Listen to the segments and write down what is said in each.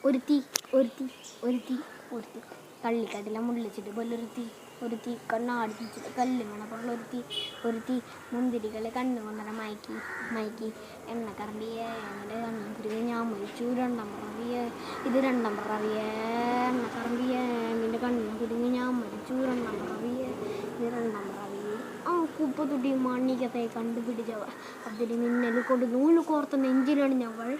ഒരുത്തി കള്ളിക്കാട്ടിലെ മുള്ളിച്ചിട്ട് ഒരുത്തി കണ്ണാടിച്ചിട്ട് കല്ലുങ്ങണ പോലെ ഒരുത്തി മുന്തിരികളെ കണ്ണുകൊണ്ടര മയക്കി എണ്ണക്കറണ്ടിയെ എന്നിട്ട് കണ്ണുകുരുവി ഞാൻ മരിച്ചു രണ്ടാം പറവിയെ എണ്ണക്കറണ്ടിയെ നിന്റെ കണ്ണു കുരുങ്ങി ഞാൻ മരിച്ചു രണ്ടാം പറവിയെ ആ കുപ്പത്തൊട്ടി മണ്ണിക്കത്തെ കണ്ടുപിടിച്ചവ അതിന് മിന്നൽ കൊണ്ട് നൂല് കോർത്ത നെഞ്ചിലണിഞ്ഞവൾ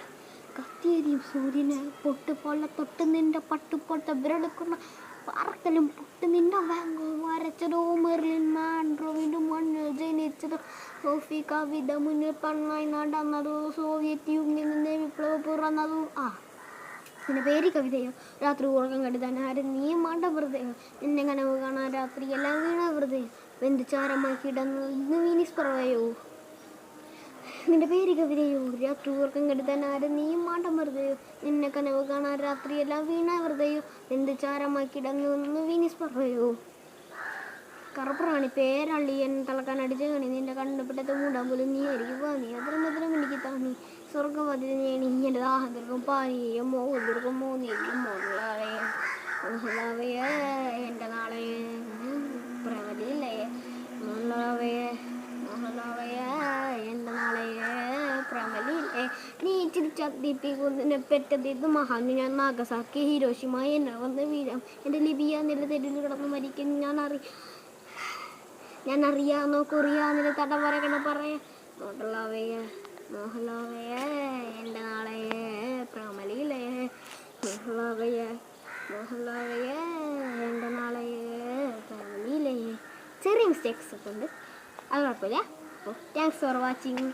കത്തിയരിയും സൂര്യനെ പൊട്ട് പോലെ തൊട്ട് നിന്റെ പട്ടുപൊട്ട വിരടുക്കുന്ന പാർക്കലും പൊട്ട് നിന്റെ വാങ്ങോ വരച്ചതോ മെർലിൻ മാൻഡ്രോവിൻ്റെ മണ്ണിൽ ജനിച്ചതോ സോഫി കവിത മുന്നിൽ പെണ്ണായി നടന്നതോ സോവിയറ്റ് യൂണിയനിലെ വിപ്ലവം പിറന്നതോ നിന്റെ പേര് കവിതയോ രാത്രി ഉറക്കം കെടുത്താൻ ആരും നീ മാണ്ട വെറുതെയോ നിന്നെ കനവ് കാണാൻ രാത്രി എല്ലാം വീണ വെറുതെയോ വെന്തുചാരമായി കിടന്നു ഇന്ന് വീനിസ് പറവയോ നിന്റെ പേര് കവിതയോ രാത്രി ഉറക്കം കെടുത്താൻ ആരും നീ മാണ്ടം വെറുതെയോ നിന്നെ കനവ് കാണാൻ രാത്രിയെല്ലാം വീണ വെറുതെയോ എന്ത് ചാരമായി കിടന്നു എന്ന് വീനിസ് പറയോ കറുപ്പറാണി പേരള്ളിയൻ തളക്കാൻ അടിച്ചു കാണി നിന്റെ കണ്ണുപിട്ടത്തെ മൂടാൻ പോലും നീ അരികുവാ നീ അതിലും എനിക്ക് താണി സ്വർഗവതി നേണി എൻ്റെ ദാഹദീർഘം പാനീയം മോഹദീർഘം മോഹലാവയെ എൻ്റെ നാളെ പ്രവതിയില്ലേ മോഹലാവയെ എൻ്റെ നാളെ പ്രമലില്ലേ നീ ചിരിച്ചതിപ്പിക്കുന്നതിനെ പെറ്റത് മഹാന് ഞാൻ നാഗസാക്കി ഹിരോഷിമായി എന്നെ വന്ന് വീഴാം എൻ്റെ ലിബിയ നില തെരുവിൽ കിടന്ന് മരിക്കും ഞാൻ അറിയാന്നോ കുറിയാന്നില്ല തട പറയണ പറയാം മോഹലാവയെ എൻ്റെ നാളെ പ്രമലിയിലേ മോഹലാവയെ എൻ്റെ നാളെ പ്രമലിയിലേ ചെറിയ മിസ്റ്റേക്സ് ഒക്കെ ഉണ്ട് അത് കുഴപ്പമില്ല. Thanks for watching.